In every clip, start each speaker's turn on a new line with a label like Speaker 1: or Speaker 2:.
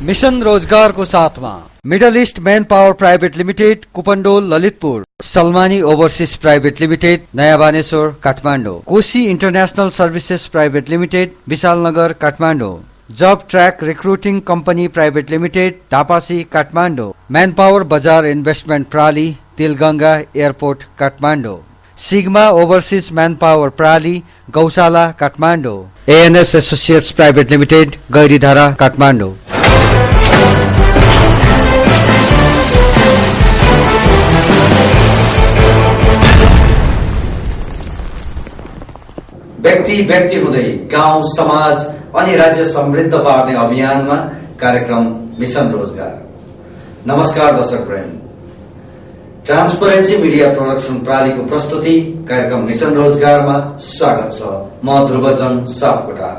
Speaker 1: Mission रोजगार को साथ में Middle East man power private limited Kupondole Lalitpur, Salmani overseas private limited Naya Baneshwar Kathmandu, Koshi international services private limited विशालनगर Kathmandu, जब track recruiting company private limited Dhapasi Kathmandu, man power बजार investment प्राली Tilganga airport Kathmandu, sigma overseas man power प्राली Gaushala Kathmandu, ANS associates private limited Gairidhara Kathmandu. व्यक्ति हुँदै गाउँ समाज अनि राज्य समृद्ध पार्ने अभियानमा कार्यक्रम मिशन रोजगार। नमस्कार दर्शक वृन्द, ट्रान्सपरेन्सी मिडिया प्रोडक्सन प्रालीको प्रस्तुति कार्यक्रम मिशन रोजगारमा स्वागत छ। म ध्रुवजन सापकोटा।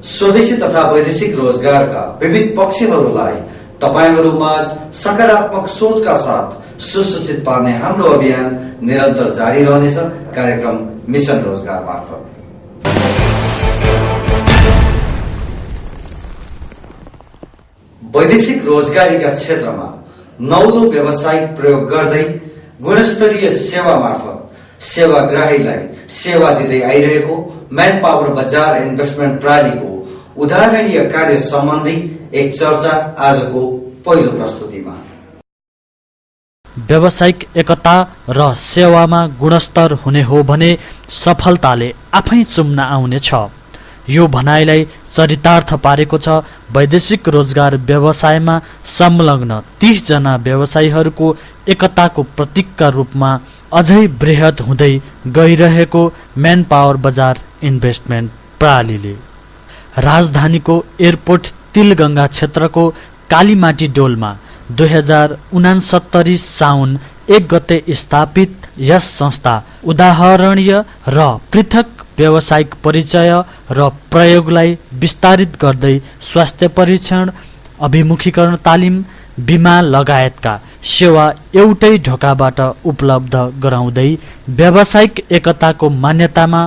Speaker 1: स्वदेशी तथा वैदेशिक रोजगारका विविध पक्षहरूलाई तपाईहरुमाझ सकारात्मक सोचका साथ सुसूचित पार्ने हाम्रो अभियान निरन्तर जारी रहनेछ। कार्यक्रम मिशन रोजगार मार्फत वैदेशिक रोजगारीका क्षेत्रमा नौलो व्यावसायिक प्रयोग गर्दै गुणस्तरीय सेवा मार्फत सेवाग्राहीलाई सेवा दिँदै आइरहेको मैन पावर बजार इन्भेस्टमेन्ट प्रालीको उदाहरणीय कार्य सम्बन्धी एक चर्चा आजको पहिलो प्रस्तुतिमा।
Speaker 2: व्यावसायिक एकता र सेवामा गुणस्तर हुने हो भने सफलताले आफै चुम्न आउनेछ। यो भनाइलाई चरितार्थ पारेको छ वैदेशिक रोजगार व्यवसायमा संलग्न 30 जना व्यवसायीहरूको एकताको प्रतीकका रूपमा अझै बृहत हुँदै गइरहेको मैन पावर बजार इन्भेस्टमेन्ट प्रालीले राजधानीको एयरपोर्ट तिलगंगा क्षेत्रको कालीमाटी डोलमा 2069 साउन 1 गते स्थापित यस संस्था उदाहरणीय र पृथक व्यावसायिक परिचय र प्रयोगलाई विस्तारित गर्दै स्वास्थ्य परीक्षण, अभिमुखीकरण तालिम, बीमा लगायतका सेवा एउटै ढोकाबाट उपलब्ध गराउँदै व्यावसायिक एकताको मान्यतामा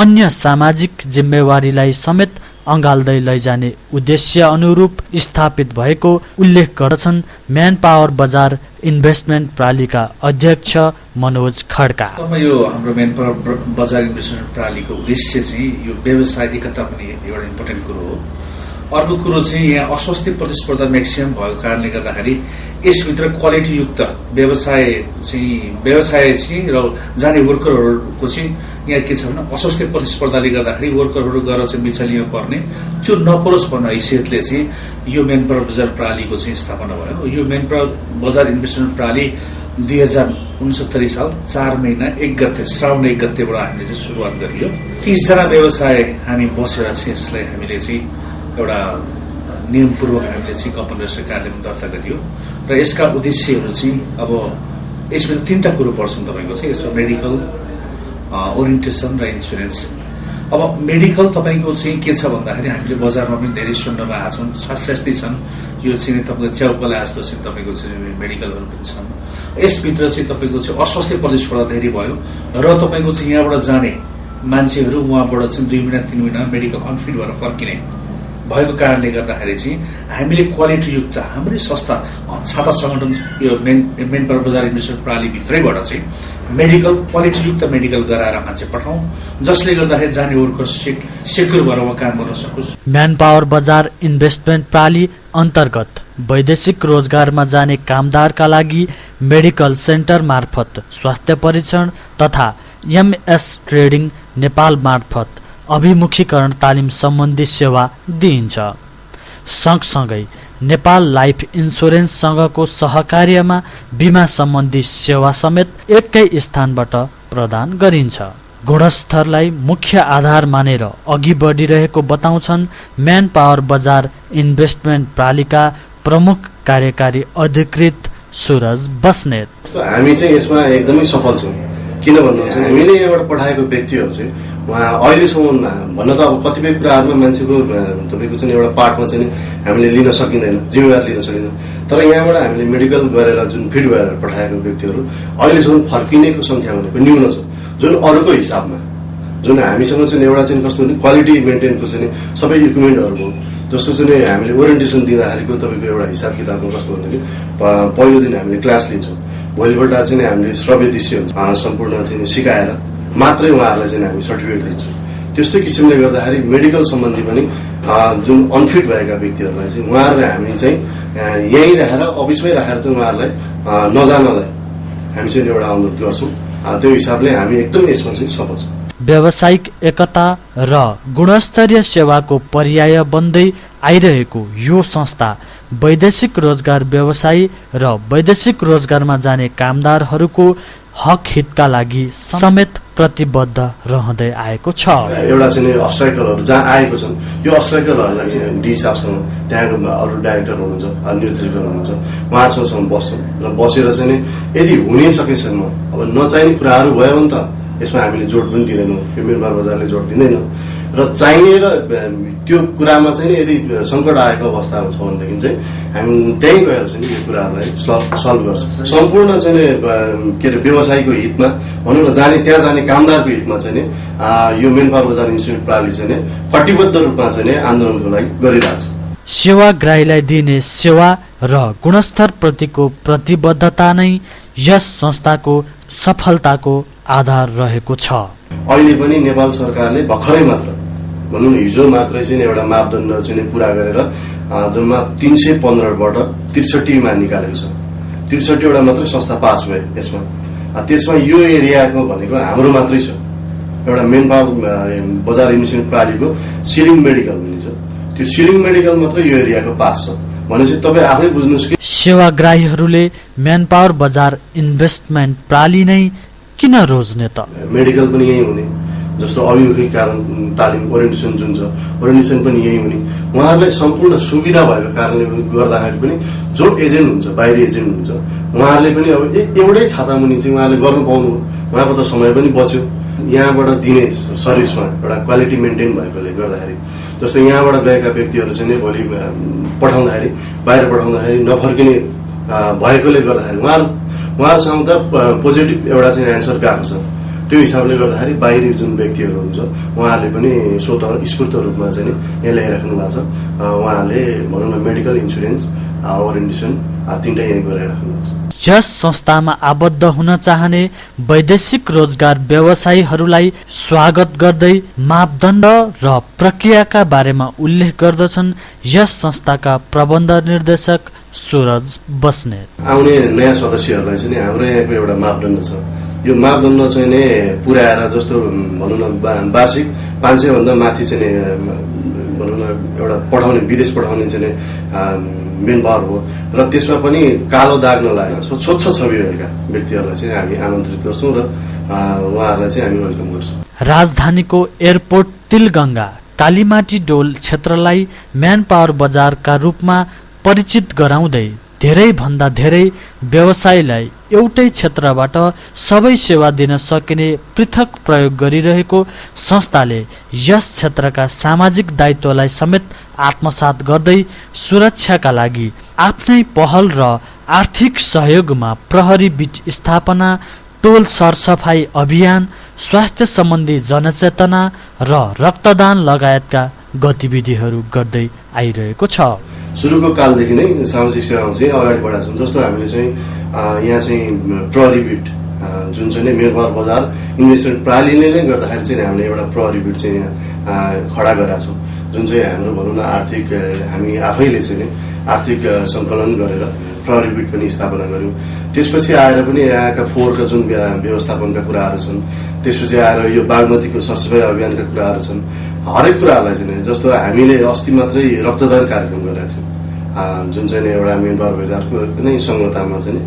Speaker 2: अन्य सामाजिक जिम्मेवारीलाई समेत अंगाल्दै लैजाने उद्देश्य अनुरूप स्थापित भएको उल्लेख गर्दछन् मैन पावर बजार इन्भेस्टमेन्ट प्रालीका अध्यक्ष मनोज खड्का।
Speaker 3: यो हाम्रो मैन पावर बजार इन्भेस्टमेन्ट प्रालीको उद्देश्य चाहिँ यो व्यवसाय एकता पनि एउटा इम्पोर्टेन्ट कुरो हो। अर्को कुरो चाहिँ यहाँ अस्वस्थ प्रतिस्पर्धा म्याक्सिमम भएको कारणले गर्दाखेरि यसभित्र क्वालिटी युक्त व्यवसाय चाहिँ र जाने वर्करहरूको चाहिँ यहाँ के छ भने अस्वस्थ प्रतिस्पर्धाले गर्दाखेरि वर्करहरू गएर चाहिँ बिचलीमा पर्ने त्यो नपरोस् भन्ने हैसियतले चाहिँ यो मैन पावर बजार प्रालीको चाहिँ स्थापना भयो। यो मैन पावर बजार इन्भेस्टमेन्ट प्राली 2069 साल 4 महिना 1 गते श्रावण 1 गतेबाट हामीले चाहिँ सुरुवात गरियो। 30 जना व्यवसाय हामी बसेर चाहिँ यसलाई हामीले चाहिँ एउटा नियमपूर्वक हामीले चाहिँ कम्पनी रजिस्टर कार्यालयमा दर्ता गरियो र यसका उद्देश्यहरू चाहिँ अब यसमा 3टा कुरो पर्छन् तपाईको चाहिँ। यसमा मेडिकल, ओरिएन्टेसन र इन्सुरेन्स। अब मेडिकल तपाईको चाहिँ के छ भन्दाखेरि हामीले बजारमा पनि धेरै सुन्नमा आएको छौँ, शास्त्री छन्, यो चाहिँ तपाईको च्याउपला जस्तो चाहिँ तपाईको चाहिँ मेडिकलहरू पनि छन्। यसभित्र चाहिँ तपाईको चाहिँ अस्वस्थ प्रतिस्पर्धा धेरै भयो र तपाईको चाहिँ यहाँबाट जाने मान्छेहरू उहाँबाट चाहिँ 2 महिना 3 महिना मेडिकल अनफिट भएर फर्किने भएको कारणले गर्दाखेरि चाहिँ हामीले क्वालिटी युक्त हाम्रै संस्था छाता संगठन यो मैन पावर बजार इन्भेस्टमेन्ट प्राली भित्रैबाट चाहिँ मेडिकल क्वालिटी युक्त मेडिकल गराएर मान्छे पठाउँ जसले गर्दाखेरि जाने वर्कर सेक्युर भएर उहाँ काम गर्न सकोस्।
Speaker 2: मैन पावर बजार इन्भेस्टमेन्ट प्राली अन्तर्गत वैदेशिक रोजगारमा जाने कामदारका लागि मेडिकल सेन्टर मार्फत स्वास्थ्य परीक्षण तथा एमएस ट्रेडिङ नेपाल मार्फत अभिमुखीकरण तालिम सम्बन्धी सेवा दिइन्छ। सँगसँगै नेपाल लाइफ इन्सुरेन्स संघको सहकार्यमा बीमा सम्बन्धी सेवा समेत एकै स्थानबाट प्रदान गरिन्छ। गुणस्तरलाई मुख्य आधार मानेर अघि बढिरहेको बताउँछन् मैन पावर बजार इन्भेस्टमेन्ट प्रालीका प्रमुख कार्यकारी अधिकृत सुरज बस्नेत।
Speaker 4: हामी चाहिँ यसमा एकदमै सफल छौँ। किन भन्नुहुन्छ हामीले यहाँबाट पठाएको व्यक्तिहरू चाहिँ उहाँ अहिलेसम्म भन्न त अब कतिपय कुराहरूमा मान्छेको तपाईँको चाहिँ एउटा पार्टमा चाहिँ हामीले लिन सकिँदैन, जिम्मेवारी लिन सकिँदैन। तर यहाँबाट हामीले मेडिकल गरेर जुन फिट भएर पठाएको व्यक्तिहरू अहिलेसम्म फर्किनेको संख्या भनेको न्यून छ, जुन अरूको हिसाबमा जुन हामीसँग चाहिँ एउटा चाहिँ कस्तो भने क्वालिटी मेन्टेनको चाहिँ सबै इक्विपमेन्टहरूको जस्तो चाहिँ हामीले ओरिएन्टेसन दिँदाखेरिको तपाईँको एउटा हिसाब किताबमा कस्तो हुन्छ कि पहिलो दिन हामीले क्लास लिन्छौँ, भोलिपल्ट चाहिँ हामीले श्रव्य दृश्य हुन्छ सम्पूर्ण चाहिँ सिकाएर मात्रै उहाँहरूलाई चाहिँ हामी सर्टिफिकेट दिन्छौँ। त्यस्तो किसिमले गर्दाखेरि मेडिकल सम्बन्धी पनि जुन अनफिट भएका व्यक्तिहरूलाई चाहिँ उहाँहरूलाई हामी चाहिँ यहीँ राखेर अफिसमै राखेर चाहिँ उहाँहरूलाई नजानलाई हामी चाहिँ एउटा अनुरोध गर्छौँ। त्यो हिसाबले हामी एकदमै यसमा चाहिँ सफल छौँ।
Speaker 2: व्यावसायिक एकता र गुणस्तरीय सेवाको पर्याय बन्दै आइरहेको यो संस्था वैदेशिक रोजगार व्यवसायी र वैदेशिक रोजगारमा जाने कामदारहरूको हक हितका लागि समेत प्रतिबद्ध रहँदै आएको छ।
Speaker 4: एउटा चाहिँ अस्ट्राइकलहरू जहाँ आएको छन्, यो अस्ट्राइकलहरूलाई चाहिँ डी साहबसँग त्यहाँको अरू डाइरेक्टर हुनुहुन्छ, निर्देशकहरू हुनुहुन्छ, उहाँहरूसँग बस्छौँ र बसेर चाहिँ यदि हुनै सकेसम्म अब नचाहिने कुराहरू भयो भने त यसमा हामीले जोड पनि दिँदैनौँ, यो मेनपावर बजारले जोड दिँदैन र चाहिने र त्यो कुरामा चाहिँ यदि सङ्कट आएको अवस्थामा छ भनेदेखि चाहिँ हामी त्यहीँ गएर चाहिँ यो कुराहरूलाई सल्भ गर्छौँ। सम्पूर्ण चाहिँ के अरे व्यवसायको हितमा भनौँ न, त्यहाँ जाने कामदारको हितमा चाहिँ यो मेनपावर बजार इन्स्टिट्युट प्रणाली चाहिँ कटिबद्ध रूपमा चाहिँ आन्दोलनको लागि गरिरहेछ।
Speaker 2: सेवाग्राहीलाई दिने सेवा र गुणस्तर प्रतिको प्रतिबद्धता नै यस संस्थाको सफलताको आधार रहेको छ।
Speaker 4: अहिले पनि नेपाल सरकारले भर्खरै मात्र भनौँ न हिजो मात्रै चाहिँ एउटा मापदण्ड चाहिँ पुरा गरेर जम्मा 315बाट 63मा निकालेको छ। 63वटा मात्रै संस्था पास भए त्यसमा यो एरियाको भनेको हाम्रो मात्रै छ। एउटा मेनपावर बजार इन्स्टिट्युट प्रणालीको सिलिङ मेडिकल भन्ने छ, त्यो सिलिङ मेडिकल मात्रै यो एरियाको पास छ भनेपछि तपाईँ आफै बुझ्नुहोस् कि
Speaker 2: सेवाग्राहीहरूले म्यानपावर बजार इन्भेस्टमेन्ट प्रणाली नै किन रोज्ने त?
Speaker 4: मेडिकल पनि यही हुने, जस्तो अभिमुखीकरण तालिम ओरिएन्टेसन जुन छ ओरिएन्टेसन पनि यही हुने। उहाँहरूलाई सम्पूर्ण सुविधा भएको कारणले गर्दाखेरि पनि जो एजेन्ट हुन्छ, बाहिरी एजेन्ट हुन्छ, उहाँहरूले पनि अब एउटै छातामुनि चाहिँ उहाँहरूले गर्नु पाउनुभयो, उहाँको त समय पनि बच्यो। यहाँबाट दिने सर्भिसमा एउटा क्वालिटी मेन्टेन भएकोले गर्दाखेरि जस्तो यहाँबाट गएका व्यक्तिहरू चाहिँ भोलि पठाउँदाखेरि बाहिर पठाउँदाखेरि नफर्किने भएकोले गर्दाखेरि उहाँहरूसँग त पोजिटिभ एउटा चाहिँ एन्सर गएको छ। त्यो हिसाबले गर्दाखेरि बाहिरी जुन व्यक्तिहरू हुन्छ उहाँहरूले पनि स्वतः स्फूर्त रूपमा चाहिँ यहाँ ल्याइराख्नु भएको छ। उहाँहरूले भनौँ न मेडिकल इन्सुरेन्स ओरिएन्टेसन तिनटै यहीँ गराइराख्नु भएको छ।
Speaker 2: यस संस्थामा आबद्ध हुन चाहने वैदेशिक रोजगार व्यवसायीहरूलाई स्वागत गर्दै मापदण्ड र प्रक्रियाका बारेमा उल्लेख गर्दछन् यस संस्थाका प्रबन्ध निर्देशक सूरज बस्नेत।
Speaker 4: आउने नयाँ सदस्यहरूलाई चाहिँ हाम्रो यहाँको एउटा मापदण्ड छ। यो मापदण्ड चाहिँ नै पुर्याएर जस्तो भनौँ न वार्षिक 500 भन्दा माथि चाहिँ भनौँ न एउटा पठाउने विदेश पठाउने चाहिँ मेन पावर हो र त्यसमा पनि कालो दाग नलागेर स्वच्छ छवि भएका व्यक्तिहरूलाई चाहिँ हामी आमन्त्रित गर्छौँ र उहाँहरूलाई चाहिँ हामी वेलकम गर्छौँ।
Speaker 2: राजधानीको एयरपोर्ट तिलगङ्गा कालीमाटी डोल क्षेत्रलाई म्यान पावर बजारका रूपमा परिचित गराउँदै धेरै भन्दा धेरै व्यवसायीलाई एउटै क्षेत्रबाट सबै सेवा दिन सकिने पृथक प्रयोग गरिरहेको संस्थाले यस क्षेत्रका सामाजिक दायित्वलाई समेत आत्मसात गर्दै सुरक्षाका लागि आफ्नै पहल र आर्थिक सहयोगमा प्रहरी बीच स्थापना, टोल सरसफाई अभियान, स्वास्थ्य सम्बन्धी जनचेतना र रक्तदान लगायतका गतिविधिहरू गर्दै आइरहेको छ।
Speaker 4: सुरुको कालदेखि नै सामाजिक सेवामा चाहिँ अगाडि बढाएको छौँ। जस्तो हामीले चाहिँ यहाँ चाहिँ प्रहरी बिट जुन चाहिँ मेन पावर बजार इन्भेस्टमेन्ट प्रणालीले नै गर्दाखेरि चाहिँ हामीले एउटा प्रहरी बिट चाहिँ यहाँ खडा गरेका छौँ, जुन चाहिँ हाम्रो भनौँ न आर्थिक हामी आफैले चाहिँ आर्थिक सङ्कलन गरेर प्रहरी बिट पनि स्थापना गऱ्यौँ। त्यसपछि आएर पनि यहाँका फोहोरका जुन व्यवस्थापनका कुराहरू छन्, त्यसपछि आएर यो बागमतीको सरसफाइ अभियानका कुराहरू छन्, हरेक कुराहरूलाई चाहिँ जस्तो हामीले अस्ति मात्रै रक्तदान कार्यक्रम गरेका थियौँ जुन चाहिँ एउटा मेन पावर बजारको नै संलग्नतामा चाहिँ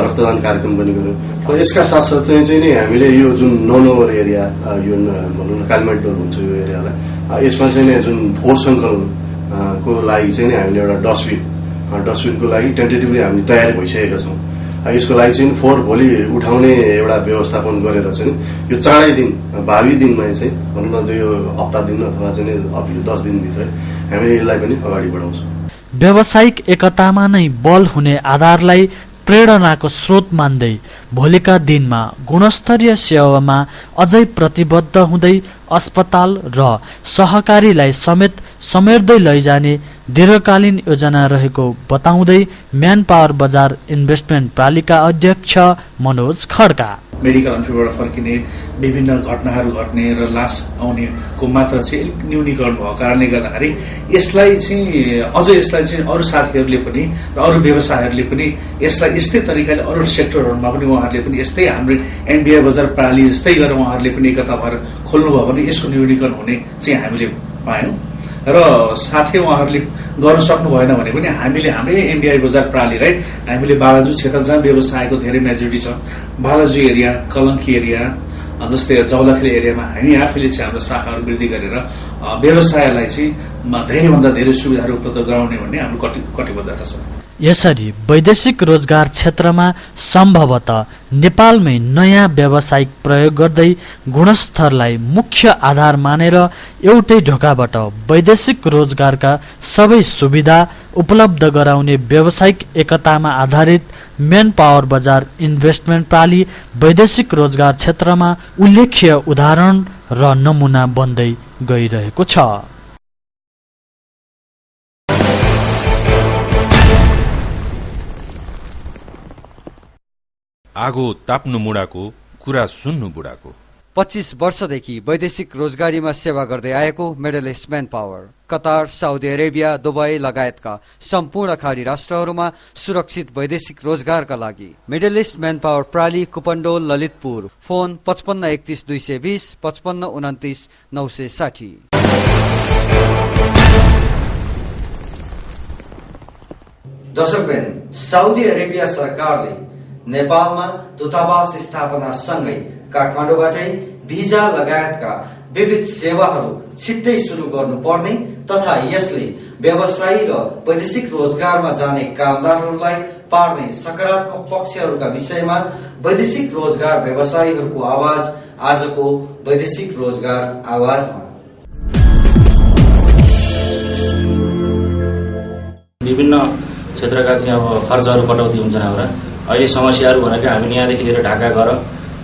Speaker 4: रक्तदान कार्यक्रम पनि गऱ्यौँ। यसका साथसाथ चाहिँ नि हामीले यो जुन 9 नम्बर एरिया यो भनौँ न कालीमाटी डोल हुन्छ यो एरियालाई, यसमा चाहिँ जुन फोहोर सङ्कलनको लागि चाहिँ हामीले एउटा डस्टबिनको लागि टेन्टेटिभली हामी तयारी भइसकेका छौँ। यसको लागि चाहिँ फोहोर भोलि उठाउने एउटा व्यवस्थापन गरेर चाहिँ यो चाँडै दिन भावी दिनमा चाहिँ भनौँ न यो हप्ता दिन अथवा चाहिँ 10 दिनभित्रै हामीले यसलाई पनि अगाडि बढाउँछौँ।
Speaker 2: व्यावसायिक एकतामा नै बल हुने आधारलाई प्रेरणाको स्रोत मान्दै भोलिका दिनमा गुणस्तरीय सेवामा अझै प्रतिबद्ध हुँदै अस्पताल र सहकारीलाई समेत समेट्दै लैजाने दीर्घकालीन योजना रहेको बताउँदै म्यान पावर बजार इन्भेस्टमेन्ट प्रालीका अध्यक्ष मनोज खड्का।
Speaker 3: मेडिकल अन्फिबाट फर्किने विभिन्न घटनाहरू घट्ने र लास आउनेको मात्रा चाहिँ अलिक न्यूनीकरण भएको कारणले गर्दाखेरि यसलाई चाहिँ अरू साथीहरूले पनि र अरू व्यवसायहरूले पनि यसलाई यस्तै तरिकाले अरू सेक्टरहरूमा पनि उहाँहरूले पनि यस्तै हाम्रो एनबिआई बजार प्रणाली जस्तै गरेर उहाँहरूले पनि एकता भएर खोल्नुभयो भने यसको न्यूनीकरण हुने चाहिँ हामीले पायौँ र साथै उहाँहरूले गर्न सक्नु भएन भने पनि हामीले हाम्रै एनबिआई बजार प्रणालीलाई हामीले बालाजु क्षेत्र जहाँ व्यवसायको धेरै मेजोरिटी छ, बालाजु एरिया, कलङ्की एरिया जस्तै जौलाखेल एरियामा हामी आफैले चाहिँ हाम्रो शाखाहरू वृद्धि गरेर व्यवसायलाई चाहिँ धेरैभन्दा धेरै सुविधाहरू उपलब्ध गराउने भन्ने हाम्रो कटिबद्धता छ।
Speaker 2: यसरी वैदेशिक रोजगार क्षेत्रमा सम्भवतः नेपालमै नयाँ व्यावसायिक प्रयोग गर्दै गुणस्तरलाई मुख्य आधार मानेर एउटै ढोकाबाट वैदेशिक रोजगारका सबै सुविधा उपलब्ध गराउने व्यावसायिक एकतामा आधारित म्यान पावर बजार इन्भेस्टमेन्ट प्राली वैदेशिक रोजगार क्षेत्रमा उल्लेख्य उदाहरण र नमुना बन्दै गइरहेको छ।
Speaker 5: आगो ताप्नु मुडाको कुरा सुन्नु बुढाको।
Speaker 1: 25 वर्षदेखि वैदेशिक रोजगारीमा सेवा गर्दै आएको Middle East man power Qatar, Saudi Arabia, Dubai लगायतका सम्पूर्ण खाडी राष्ट्रहरूमा सुरक्षित वैदेशिक रोजगारका लागि मिडल इस्ट म्यान पावर प्राली कुपन्डोल ललितपुर। फोन 55 31 220 55 29 960। दर्शकवृन्द, साउदी अरेबिया सरकारले नेपालमा दूतावास स्थापना सँगै काठमाडौँबाटै भिजा लगायतका विविध सेवाहरू छिट्टै सुरु गर्नुपर्ने तथा यसले व्यवसायी र वैदेशिक रोजगारमा जाने कामदारहरूलाई पार्ने सकारात्मक पक्षहरूका विषयमा वैदेशिक रोजगार व्यवसायीहरूको आवाज आजको वैदेशिक रोजगार आवाजमा।
Speaker 6: विभिन्न क्षेत्रका चाहिँ अब खर्चहरू कटौती हुन्छन्। हाम्रा अहिले समस्याहरू भनेको हामी यहाँदेखि लिएर ढाका गएर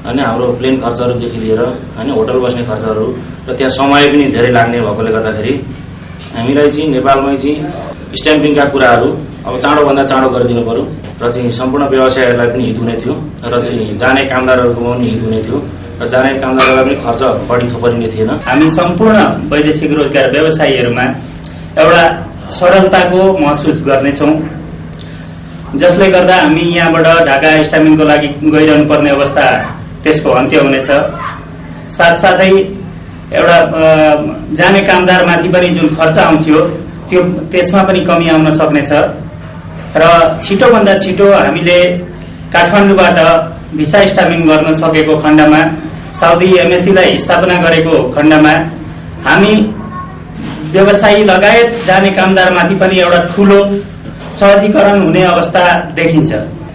Speaker 6: होइन हाम्रो प्लेन खर्चहरूदेखि लिएर होइन होटल बस्ने खर्चहरू र त्यहाँ समय पनि धेरै लाग्ने भएकोले गर्दाखेरि हामीलाई चाहिँ नेपालमै चाहिँ स्ट्याम्पिङका कुराहरू अब चाँडोभन्दा चाँडो गरिदिनु पर्यो र चाहिँ सम्पूर्ण व्यवसायहरूलाई पनि हित हुने थियो र चाहिँ जाने कामदारहरूको पनि हित हुने थियो र जाने कामदारहरूलाई पनि खर्च बढी थोपरिने थिएन।
Speaker 7: हामी सम्पूर्ण वैदेशिक रोजगार व्यवसायीहरूमा एउटा सरलताको महसुस गर्नेछौँ, जसले गर्दा हामी यहाँबाट ढाका स्ट्याम्पिङको लागि गइरहनु पर्ने अवस्था त्यसको अन्त्य हुनेछ। साथसाथै एउटा जाने कामदारमाथि पनि जुन खर्च आउँथ्यो त्यसमा पनि कमी आउन सक्नेछ र छिटोभन्दा छिटो हामीले काठमाडौँबाट भिसा स्ट्याम्पिङ गर्न सकेको खण्डमा, साउदी एमएसीलाई स्थापना गरेको खण्डमा हामी व्यवसायी लगायत जाने कामदारमाथि पनि एउटा ठूलो सहजीकरण हुने अवस्था देखिन्छ।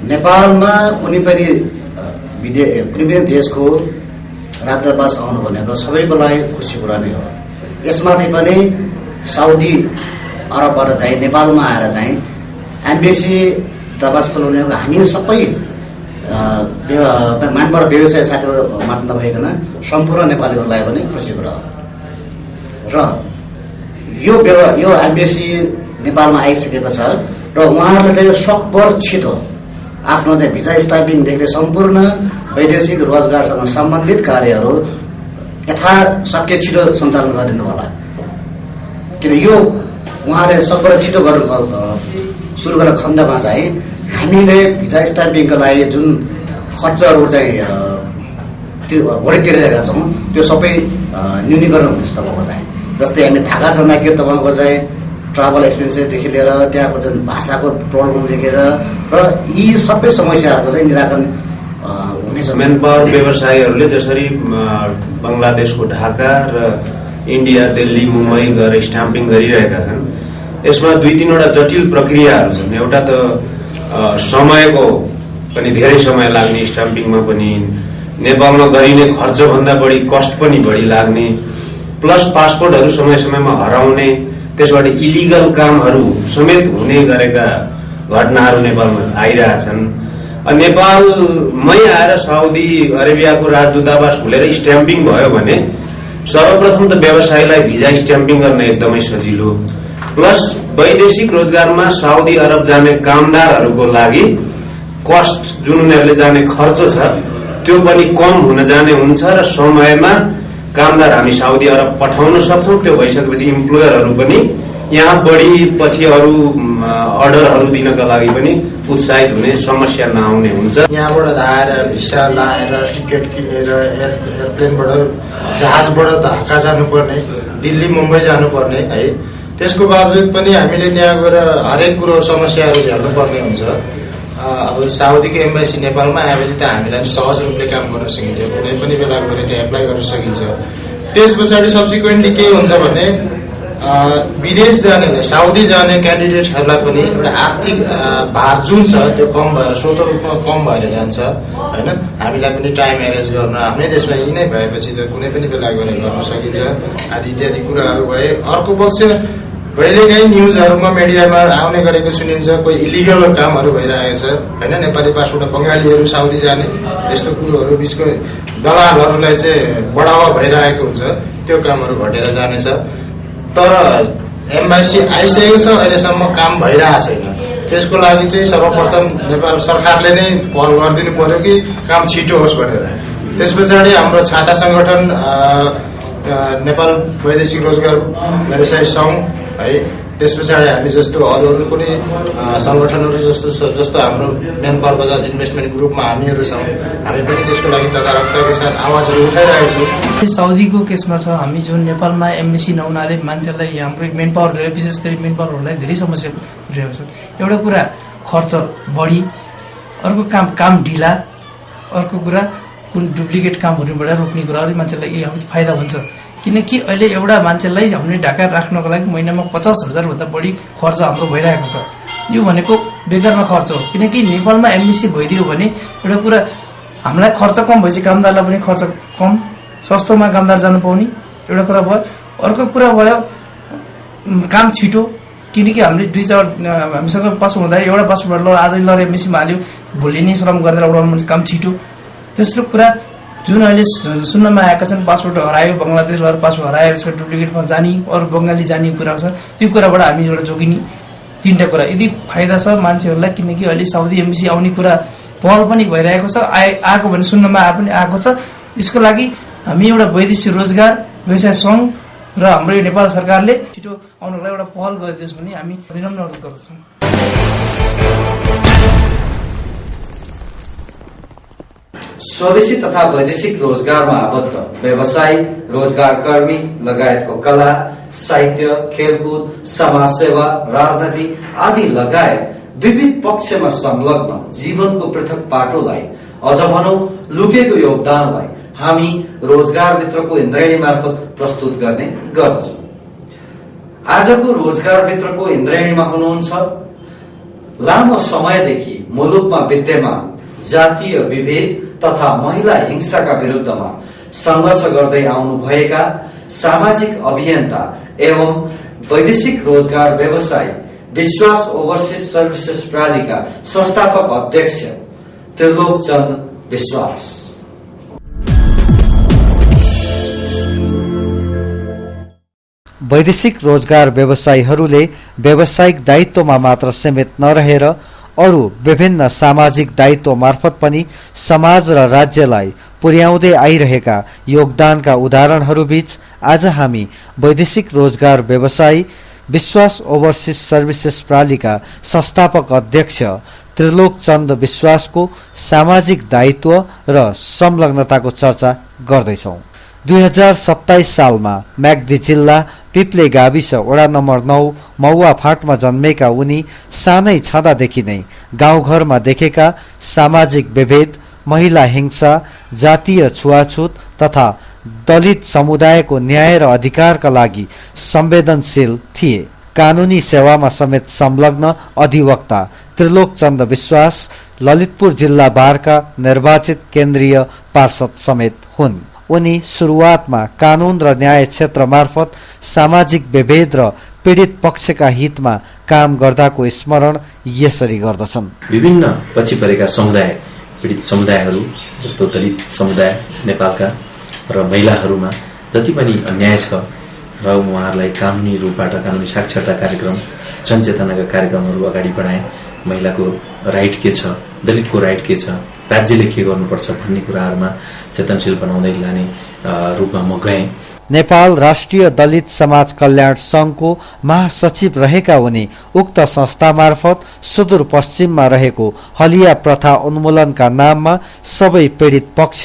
Speaker 8: नेपालमा कुनै पनि देशको राजदूतावास आउनु भनेको सबैको लागि खुसी कुरा नै हो। यसमाथि पनि साउदी अरबबाट चाहिँ नेपालमा आएर चाहिँ एम्बेसी दूतावास खोल्ने हामी सबै मानपर व्यवसाय साथीहरू मात्र नभइकन सम्पूर्ण नेपालीहरूलाई पनि खुसी कुरा हो। र यो एम्बेसी नेपालमा आइसकेको छ र उहाँहरूले चाहिँ सकभर छिटो आफ्नो चाहिँ भिजा स्ट्याम्पिङदेखि सम्पूर्ण वैदेशिक रोजगारसँग सम्बन्धित कार्यहरू यथाशक्य छिटो सञ्चालन गरिदिनु होला। किन यो उहाँले सकभर छिटो गर्नु सुरु गरेको खण्डमा चाहिँ हामीले भिजा स्ट्याम्पिङको लागि जुन खर्चहरू चाहिँ बढी तिरेका छौँ त्यो सबै न्यूनीकरण हुनेछ तपाईँको चाहिँ। जस्तै हामी ढाका जाँदाखेरि तपाईँको चाहिँ ट्राभल एक्सपेन्सेसदेखि लिएर त्यहाँको जुन भाषाको प्रब्लमदेखि लिएर र यी सबै समस्याहरूको चाहिँ निराकरण हुनेछ।
Speaker 9: म्यान पावर व्यवसायीहरूले जसरी बङ्गलादेशको ढाका र इन्डिया, दिल्ली, मुम्बई गएर स्ट्याम्पिङ गरिरहेका छन्, यसमा 2-3वटा जटिल प्रक्रियाहरू छन्। एउटा त समयको पनि धेरै समय लाग्ने, स्ट्याम्पिङमा पनि नेपालमा गरिने खर्चभन्दा बढी कस्ट पनि बढी लाग्ने, प्लस पासपोर्टहरू समय समयमा हराउने, त्यसबाट इलिगल कामहरू समेत हुने गरेका घटनाहरू नेपालमा आइरहेछन्। नेपालमै आएर साउदी अरेबियाको राजदूतावास खोलेर स्ट्याम्पिङ भयो भने सर्वप्रथम त व्यवसायलाई भिजा स्ट्याम्पिङ गर्न एकदमै सजिलो, प्लस वैदेशिक रोजगारमा साउदी अरब जाने कामदारहरूको लागि कस्ट जुन उनीहरूले जाने खर्च छ त्यो पनि कम हुन जाने हुन्छ र समयमा कामदार हामी साउदी अरब पठाउन सक्छौं। त्यो भइसकेपछि इम्प्लोयरहरू पनि यहाँ बढी पछि अरू अर्डरहरू दिनका लागि पनि उत्साहित हुने, समस्या नआउने हुन्छ।
Speaker 10: यहाँबाट धाएर भिसा लाएर टिकट किनेर एयरप्लेनबाट जहाजबाट ढाका जानुपर्ने, दिल्ली मुम्बई जानुपर्ने है, त्यसको बावजुद पनि हामीले त्यहाँ गएर हरेक कुरो समस्याहरू झेल्नुपर्ने हुन्छ। अब साउदीको एम्बेसी नेपालमा आएपछि त हामीलाई सहज रूपले काम गर्न सकिन्छ, कुनै पनि बेला गएर त्यहाँ एप्लाई गर्न सकिन्छ। त्यस पछाडि सब्सिक्वेन्टली के हुन्छ भने विदेश जानेलाई, साउदी जाने क्यान्डिडेटहरूलाई पनि एउटा आर्थिक भार जुन छ त्यो कम भएर, स्वतः रूपमा कम भएर जान्छ होइन। हामीलाई पनि टाइम एरेन्ज गर्न आफ्नै देशमा यिनै भएपछि त कुनै पनि बेला गएर गर्न सकिन्छ आदि इत्यादि कुराहरू भए। अर्को पक्ष कहिलेकाहीँ न्युजहरूमा मिडियामा आउने गरेको सुनिन्छ कोही इलिगल कामहरू भइरहेको छ होइन, नेपाली पासपोर्ट बङ्गालीहरू साउदी जाने, यस्तो कुरोहरू बिचको दलालहरूलाई चाहिँ बढावा भइरहेको हुन्छ, त्यो कामहरू घटेर जानेछ। तर एम्बेसी आइसकेको छ, अहिलेसम्म काम भइरहेको छैन। त्यसको लागि चाहिँ सर्वप्रथम नेपाल सरकारले नै पहल गरिदिनु पर्यो कि काम छिटो होस् भनेर। त्यस पछाडि हाम्रो छाता सङ्गठन नेपाल वैदेशिक रोजगार व्यवसाय सङ्घ है, त्यस पछाडि हामी जस्तो अरू पनि सङ्गठनहरू जस्तो हाम्रो मेन पावर बजार इन्भेस्टमेन्ट ग्रुपमा हामीहरू छौँ, हामी पनि त्यसको लागि तदारकताको साथ आवाजहरू उठाइरहेको छौँ।
Speaker 11: साउदीको केसमा छ, हामी जुन नेपालमा एम्बेसी नहुनाले मान्छेलाई हाम्रो मेन पावरले, विशेष गरी मेन पावरहरूलाई धेरै समस्या पुर्याएको छ। एउटा कुरा खर्च बढी, अर्को काम ढिला, अर्को कुरा कुन डुप्लिकेट कामहरूबाट रोक्ने कुराहरू मान्छेलाई फाइदा हुन्छ। किनकि अहिले एउटा मान्छेलाई हामीले ढाका राख्नको लागि महिनामा 50,000 भन्दा बढी खर्च हाम्रो भइरहेको छ। यो भनेको बेकारमा खर्च हो, किनकि नेपालमा एम्बेसी भइदियो भने एउटा कुरा हामीलाई खर्च कम भएपछि कामदारलाई पनि खर्च कम, सस्तोमा कामदार जानु पाउने एउटा कुरा भयो। अर्को कुरा भयो काम छिटो, किनकि हामीले 2-4 हामीसँग पासपोर्ट हुँदा एउटा पासपोर्ट आज लर एम्बेसीमा हाल्यो, भोलि नै श्रम गरेर उडाउनु काम छिटो। तेस्रो कुरा जुन अहिले सुन्नमा आएका छन् पासपोर्ट हरायो, बङ्गलादेशबाट पासपोर्ट हरायो, यसको डुप्लिकेटमा जाने, अरू बङ्गाली जाने कुरा छ, त्यो कुराबाट हामी एउटा जोगिने। 3टा कुरा यदि फाइदा छ मान्छेहरूलाई, किनकि अहिले साउदी एम्बेसी आउने कुरा पहल पनि भइरहेको छ, आएको भने सुन्नमा पनि आएको छ। यसको लागि हामी एउटा वैदेशिक रोजगार व्यवसाय सङ्घ र हाम्रो यो नेपाल सरकारले छिटो आउनलाई एउटा पहल गरिदियोस् भन्ने हामी विनम्र अनुरोध गर्दछौँ।
Speaker 1: स्वदेशी तथा वैदेशिक रोजगारमा आबद्ध व्यवसायी, रोजगार कर्मी लगायतको कला, साहित्य, खेलकुद, समाजसेवा, राजनीति आदि लगायत विविध पक्षमा संलग्न जीवनको पृथक पाटोलाई, अझ भनौं लुकेको योगदानलाई हामी रोजगार मित्रको इन्द्रेणी मार्फत प्रस्तुत गर्ने गर्दछौं। आजको रोजगार मित्रको इन्द्रेणीमा हुनुहुन्छ लामो समयदेखि मुलुकमा विद्यमान जातीय विभेद तथा महिला हिंसाका विरुद्धमा संघर्ष गर्दै आउनुभएका सामाजिक अभियन्ता एवं वैदेशिक रोजगार व्यवसायी विश्वास ओभरसीज सर्भिसेस प्रालिका संस्थापक अध्यक्ष त्रिलोक चन्द विश्वास।
Speaker 12: वैदेशिक रोजगार व्यवसायीहरूले व्यावसायिक दायित्वमा मात्र सीमित नरहेर अरू विभिन्न सामाजिक दायित्व मार्फत पनि समाज र राज्यलाई पुर्याउँदै आइरहेका योगदानका उदाहरणहरूबीच आज हामी वैदेशिक रोजगार व्यवसायी विश्वास ओभरसीज सर्भिसेस प्रालिका संस्थापक अध्यक्ष त्रिलोक चन्द विश्वासको सामाजिक दायित्व र संलग्नताको चर्चा गर्दैछौं। 2027 सालमा म्याग्दी जिल्ला पिप्ले गाविस वडा नम्बर 9 मौवा फाँटमा जन्मेका उनी सानै छँदादेखि नै गाउँघरमा देखेका सामाजिक विभेद, महिला हिंसा, जातीय छुवाछुत तथा दलित समुदायको न्याय र अधिकारका लागि संवेदनशील थिए। कानूनी सेवामा समेत संलग्न अधिवक्ता त्रिलोक चन्द विश्वास ललितपुर जिल्ला बारका निर्वाचित केन्द्रीय पार्षद समेत हुन्। उनी सुरुवातमा कानून र न्याय क्षेत्र मार्फत सामाजिक विभेद र पीडित पक्षका हितमा काम गर्दाको स्मरण यसरी गर्दछन्।
Speaker 13: विभिन्न पछि परेका समुदाय, पीडित समुदायहरू जस्तो दलित समुदाय नेपालका र महिलाहरूमा जति पनि अन्याय छ र उहाँहरूलाई कानुनी रूपबाट कानुनी साक्षरता कार्यक्रम, जनचेतनाका कार्यक्रमहरू अगाडि बढाए। महिलाको राइट के छ, दलितको राइट के छ, राज्यले के गर्नुपर्छ भन्ने कुराहरूमा चेतनशील बनाउँदै लाने रूपमा म गएँ।
Speaker 12: नेपाल राष्ट्रिय दलित समाज कल्याण संघको महासचिव रहेका उनी उक्त संस्था मार्फत सुदूरपश्चिममा रहेको हलिया प्रथा उन्मूलनका नाममा सबै पीडित पक्ष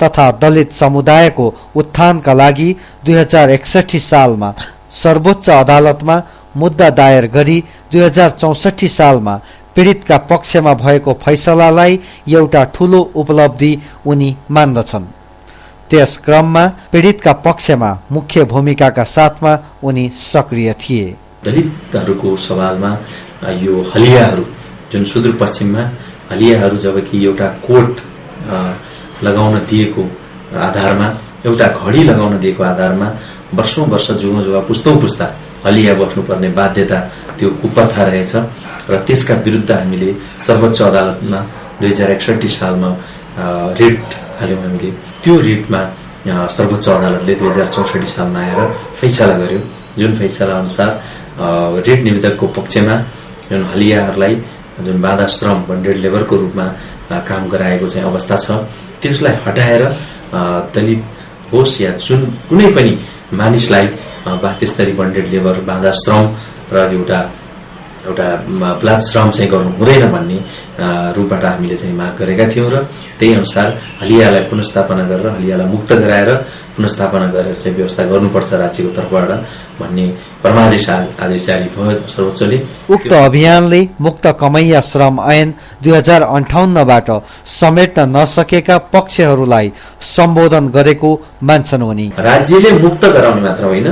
Speaker 12: तथा दलित समुदायको उत्थानका लागि 2061 सालमा सर्वोच्च अदालतमा मुद्दा दायर गरी 2064 सालमा पीडितका पक्षमा भएको फैसलालाई एउटा ठूलो उपलब्धि उनी मान्दछन्। त्यस क्रममा पीडितका पक्षमा मुख्य भूमिकाका साथमा उनी सक्रिय थिए।
Speaker 13: दलितहरूको सवालमा यो हलियाहरू जुन सुदूरपश्चिममा हलियाहरू जबकि एउटा कोट लगाउन दिएको आधारमा, एउटा घडी लगाउन दिएको आधारमा वर्षौं वर्ष जुगौं जुगा पुस्तौं पुस्ता हलिया बस्नुपर्ने बाध्यता त्यो कुप्रथा रहेछ र त्यसका विरुद्ध हामीले सर्वोच्च अदालतमा 2061 सालमा रिट हाल्यौं। हामीले त्यो रिटमा सर्वोच्च अदालतले 2064 सालमा आएर फैसला गर्यो, जुन फैसला अनुसार रिट निवेदकको पक्षमा जुन हलियाहरूलाई जुन बाधा श्रम बन्डेड लेबरको रूपमा काम गराएको चाहिँ अवस्था छ त्यसलाई हटाएर दलित होस् या जुन कुनै पनि मानिसलाई त्यस्तरी बन्डेड लेबर, बाधा श्रम र एउटा बलात् श्रम चाहिँ गर्नु हुँदैन भन्ने रूपबाट हामीले चाहिँ माग गरेका थियौं र त्यही अनुसार हलियालाई पुनर्स्थापना गरेर हलियालाई मुक्त गराएर पुनर्स्थापना गरेर चाहिँ व्यवस्था गर्नुपर्छ राज्यको तर्फबाट भन्ने परमादेश आदेश जारी भयो सर्वोच्चले।
Speaker 12: उक्त अभियानले मुक्त कमैया श्रम ऐन 2058बाट समेट्न नसकेका पक्षहरूलाई सम्बोधन गरेको मान्छन् उनी।
Speaker 13: राज्यले मुक्त गराउने मात्र होइन,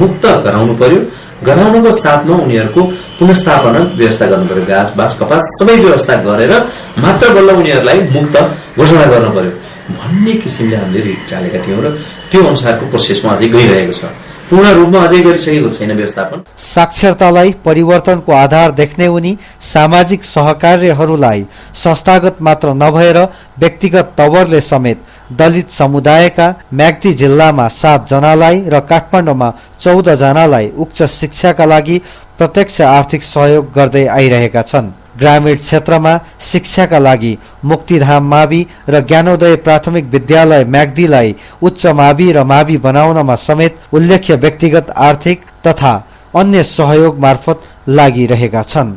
Speaker 13: मुक्त गराउनु पर्यो, गराउनुको साथमा उनीहरूको पुनर्स्थापना व्यवस्था गर्नु पर्यो। घाँस बाँस कपास सबै व्यवस्था गरेर मात्र बल्ल उनीहरूलाई मुक्त घोषणा गर्नु पर्यो भन्ने किसिमले हामीले रिट हालेका थियौं र त्यो अनुसारको प्रोसेसमा अझै गइरहेको छ। पूर्ण रूपमा अझै गरिसकेको छैन व्यवस्थापन।
Speaker 12: साक्षरतालाई परिवर्तनको आधार देख्ने उनी सामाजिक सहकार्यहरूलाई संस्थागत मात्र नभएर व्यक्तिगत तवरले समेत दलित समुदायका म्याग्दी जिल्लामा 7 जनालाई र काठमाडौँमा 14 जनालाई उच्च शिक्षाका लागि प्रत्यक्ष आर्थिक सहयोग गर्दै आइरहेका छन्। ग्रामीण क्षेत्रमा शिक्षाका लागि मुक्तिधाम मावि र ज्ञानोदय प्राथमिक विद्यालय म्याग्दीलाई उच्च मावि र मावि बनाउनमा समेत उल्लेख्य व्यक्तिगत आर्थिक तथा अन्य सहयोग मार्फत लागिरहेका छन्।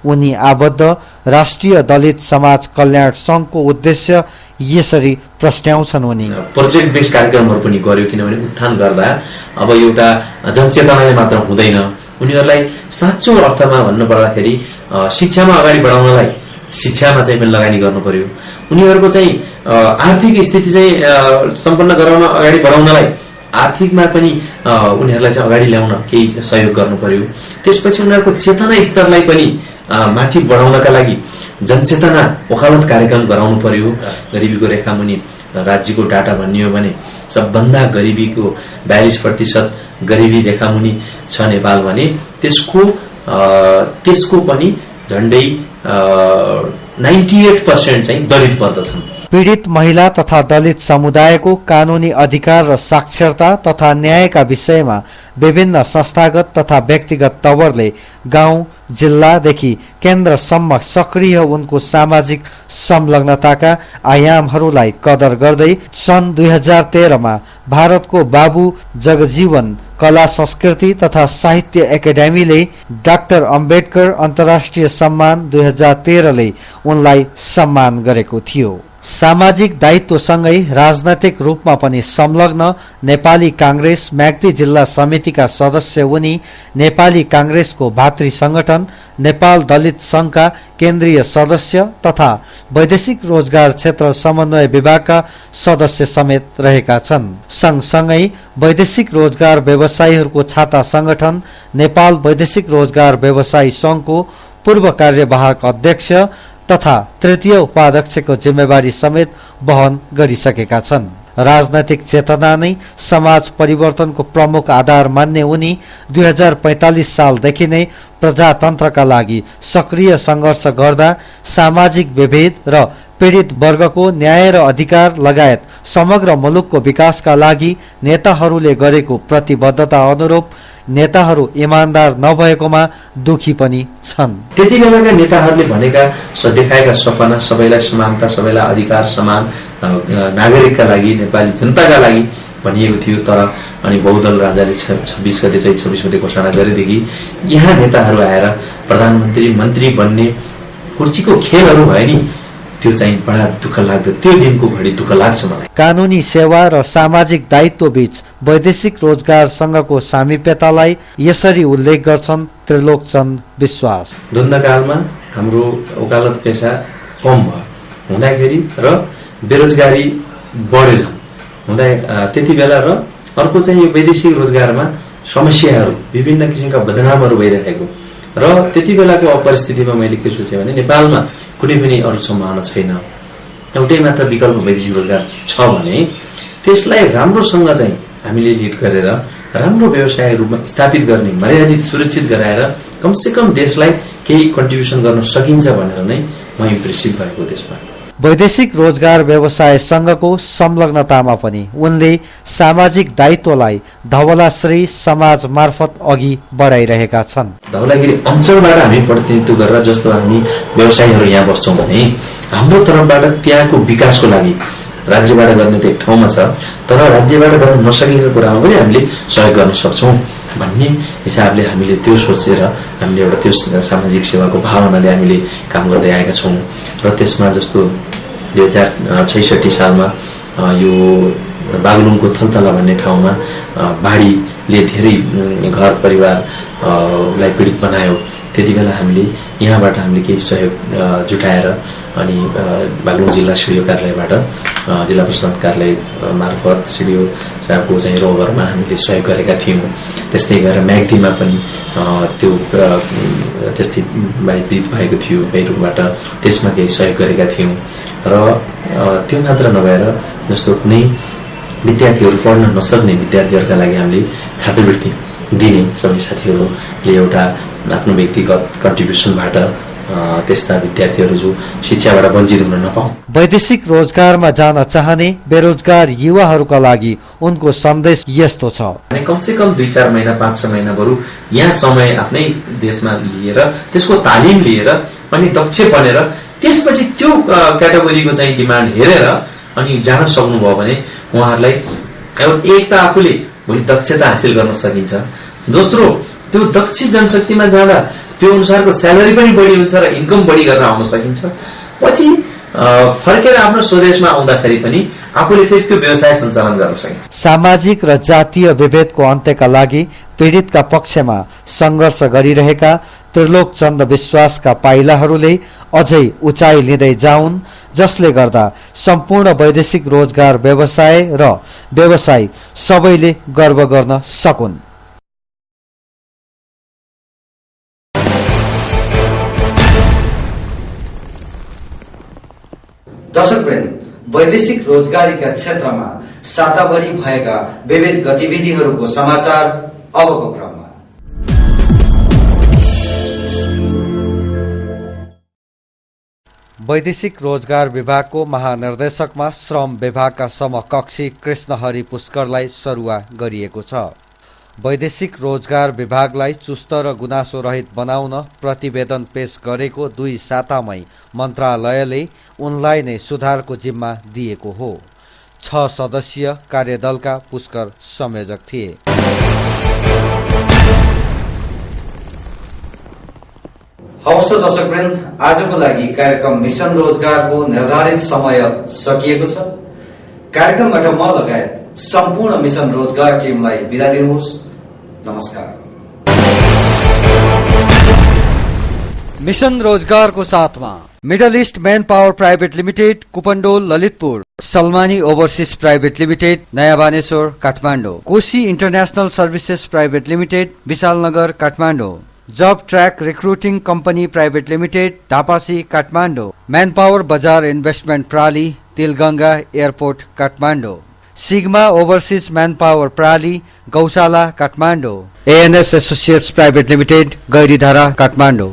Speaker 12: उनी आबद्ध राष्ट्रिय दलित समाज कल्याण संघको उद्देश्य यसरी प्रश्नाउँछन्। उनी
Speaker 13: प्रोजेक्ट बेस्ड कार्यक्रमहरू पनि गर्यो, किनभने उत्थान गर्दा अब एउटा जनचेतनाले मात्र हुँदैन, उनीहरूलाई साँचो अर्थमा भन्नु पर्दाखेरि शिक्षामा अगाडि बढाउनलाई शिक्षामा चाहिँ पनि लगानी गर्नु पर्यो। उनीहरूको चाहिँ आर्थिक स्थिति चाहिँ सम्पन्न गराउन अगाडि बढाउनलाई आर्थिकमा पनि उनीहरूलाई चाहिँ अगाडि ल्याउन केही सहयोग गर्नु पर्यो। त्यसपछि उनीहरूको चेतना स्तरलाई पनि माथि बढाउनका लागि जनचेतना वकालत कार्यक्रम गराउनु पर्यो। गरिबीको रेखामुनि राज्यको डाटा भन्ने हो भने सबभन्दा गरिबीको 42% गरिबी रेखामुनि छ नेपाल भने त्यसको पनि झण्डै 98% चाहिँ दलित पर्दछन्।
Speaker 12: पीडित महिला तथा दलित समुदायको कानूनी अधिकार र साक्षरता तथा न्यायका विषयमा विभिन्न संस्थागत तथा व्यक्तिगत तवरले गाउँ जिल्लादेखि केन्द्रसम्म सक्रिय उनको सामाजिक संलग्नताका आयामहरूलाई कदर गर्दै सन् 2013मा भारतको बाबु जगजीवन कला संस्कृति तथा साहित्य एकाडेमीले डाक्टर अम्बेडकर अन्तर्राष्ट्रिय सम्मान 2013ले उनलाई सम्मान गरेको थियो। सामाजिक दायित्वसँगै राजनैतिक रूपमा पनि संलग्न नेपाली कांग्रेस म्याग्दी जिल्ला समितिका सदस्य उनी नेपाली कांग्रेसको भातृ संगठन नेपाल दलित संघका केन्द्रीय सदस्य तथा वैदेशिक रोजगार क्षेत्र समन्वय विभागका सदस्य समेत रहेका छन्। सँगसँगै वैदेशिक रोजगार व्यवसायीहरूको छाता संगठन नेपाल वैदेशिक रोजगार व्यवसायी संघको पूर्व कार्यवाहक अध्यक्ष तथा तृतीय उपाध्यक्षको जिम्मेवारी समेत वहन गरिसकेका छन्। राजनैतिक चेतना नै समाज परिवर्तनको प्रमुख आधार मान्ने उनी 2045 सालदेखि नै प्रजातन्त्रका लागि सक्रिय संघर्ष गर्दा सामाजिक विभेद र पीडित वर्गको न्याय र अधिकार लगायत समग्र मुलुकको विकासका लागि नेताहरूले गरेको प्रतिबद्धता अनुरूप नेताहरू इमानदार नभएकोमा दुखी पनि छन्।
Speaker 13: त्यति बेलाका नेताहरूले भनेका देखाएका सपना सबैलाई समानता, सबैलाई अधिकार, समान नागरिकका लागि, नेपाली जनताका लागि भनिएको थियो। तर अनि बहुदल राजाले 26 गते चाहिँ 26 गते घोषणा गरेदेखि यहाँ नेताहरू आएर प्रधानमन्त्री मन्त्री बन्ने कुर्सीको खेलहरू भयो नि, त्यो चाहिँ बडा दुःख लाग्दो। त्यो दिनको घडी दुःख लाग्छ मलाई।
Speaker 12: कानूनी सेवा र सामाजिक दायित्व बीच वैदेशिक रोजगार सँगको सामिप्यतालाई यसरी उल्लेख गर्छन् त्रिलोकचन्द विश्वास।
Speaker 13: द्वन्द्वकालमा हाम्रो वकालत पेशा कम भयो हुँदाखेरि र बेरोजगारी बढेछ हुँदा त्यति बेला र अर्को चाहिँ यो वैदेशिक रोजगारमा समस्याहरू विभिन्न किसिमका बदनामहरू भइरहेको र त्यति बेलाको परिस्थितिमा मैले के सोचेँ भने नेपालमा कुनै पनि अरू सम्भावना छैन, एउटै मात्र विकल्प वैदेशिक रोजगार छ भने त्यसलाई राम्रोसँग चाहिँ हामीले लिड गरेर राम्रो व्यवसाय रूपमा स्थापित गर्ने, मर्यादित सुरक्षित गराएर कमसेकम देशलाई केही कन्ट्रिब्युसन गर्न सकिन्छ भनेर नै म इम्प्रेसिभ भएको त्यसमा।
Speaker 12: वैदेशिक रोजगार व्यवसाय संघको संलग्नतामा पनि उनले सामाजिक दायित्वलाई धवलाश्री समाज मार्फत अघि बढाइरहेका छन्।
Speaker 13: धवलागिरी अञ्चलबाट हामी प्रतिनिधित्व गरेर जस्तो हामी व्यवसायीहरू यहाँ बस्छौँ भने हाम्रो तर्फबाट त्यहाँको विकासको लागि राज्यबाट गर्ने त एक ठाउँमा छ, तर राज्यबाट गर्न नसकेको कुरामा पनि हामीले सहयोग गर्न सक्छौँ भन्ने हिसाबले हामीले त्यो सोचेर हामीले एउटा त्यो सामाजिक सेवाको भावनाले हामीले काम गर्दै आएका छौँ। र त्यसमा जस्तो 2066 सालमा यो बागलुङको थलथला भन्ने ठाउँमा बाढीले धेरै घर परिवारलाई पीडित बनायो। त्यति बेला हामीले यहाँबाट हामीले केही सहयोग जुटाएर अनि बागलुङ जिल्ला सिडिओ कार्यालयबाट जिल्ला प्रशासन कार्यालय मार्फत सिडिओ साहबको चाहिँ रोभरमा हामीले सहयोग गरेका थियौँ। त्यस्तै गरेर म्याग्दीमा पनि त्यो त्यस्तै पीडित भएको थियो पहिरोबाट, त्यसमा केही सहयोग गरेका थियौँ। र त्यो मात्र नभएर जस्तो कुनै विद्यार्थीहरू पढ्न नसक्ने विद्यार्थीहरूका लागि हामीले छात्रवृत्ति दिने सबै साथीहरूले एउटा आफ्नो व्यक्तिगत कन्ट्रिब्युसनबाट त्यस्ता विद्यार्थीहरू जो शिक्षाबाट वञ्चित हुन नपाउन्।
Speaker 12: वैदेशिक रोजगारमा जान चाहने बेरोजगार युवाहरूका लागि उनको सन्देश यस्तो छ।
Speaker 13: कमसेकम 2-4 महिना 5-6 महिना बरु यहाँ समय आफ्नै देशमा लिएर त्यसको तालिम लिएर अनि दक्ष बनेर त्यसपछि त्यो क्याटेगोरीको चाहिँ डिमान्ड हेरेर अनि जान सक्नुभयो भने उहाँहरूलाई एक त आफूले भोलि दक्षता हासिल गर्न सकिन्छ, दोस्रो त्यो दक्ष जनशक्तिमा जाँदा त्यो अनुसारको स्यालेरी पनि बढी हुन्छ र इन्कम बढी गरेर आउन सकिन्छ। पछि फर्केर आफ्नो स्वदेशमा आउँदाखेरि पनि आफूले फेरि त्यो व्यवसाय सञ्चालन गर्न सकिन्छ।
Speaker 12: सामाजिक र जातीय विभेदको अन्त्यका लागि पीडितका पक्षमा संघर्ष गरिरहेका त्रिलोकचन्द विश्वासका पाइलाहरूले अझै उचाइ लिँदै जाउन्, जसले गर्दा सम्पूर्ण वैदेशिक रोजगार व्यवसाय र व्यवसायी सबैले गर्व गर्न सकुन्।
Speaker 1: दर्शकवृन्द, वैदेशिक रोजगारीका क्षेत्रमा साताभरि भएका विविध गतिविधिहरूको समाचार अबको क्रममा।
Speaker 12: वैदेशिक रोजगार विभागको महानिर्देशकमा श्रम विभागका समकक्षी कृष्णहरि पुष्करलाई सरुवा गरिएको छ। वैदेशिक रोजगार विभागलाई चुस्त र गुनासो रहित बनाउन प्रतिवेदन पेश गरेको 2 सातामै मन्त्रालयले उनलाई नै सुधारको जिम्मा दिएको हो। 6 सदस्यीय कार्यदलका पुष्कर संयोजक थिए।
Speaker 1: हवस् दर्शकवृन्द, आजको लागि कार्यक्रम मिशन रोजगारको निर्धारित समय सकिएको छ। कार्यक्रमबाट म लगायत सम्पूर्ण मिशन रोजगार टिमलाई बिदा दिनुहोस्। नमस्कार।
Speaker 12: मिशन रोजगारको साथमा middle east man power private limited Kupondole Lalitpur, Salmani overseas private limited Naya Baneshwar Kathmandu, Koshi international services private limited विशालनगर Kathmandu, job track recruiting company private limited Dhapasi Kathmandu, man power बजार इन्भेस्टमेन्ट प्राली Tilganga airport Kathmandu, sigma overseas man power प्राली Gaushala Kathmandu, ANS associates private limited Gairidhara Kathmandu.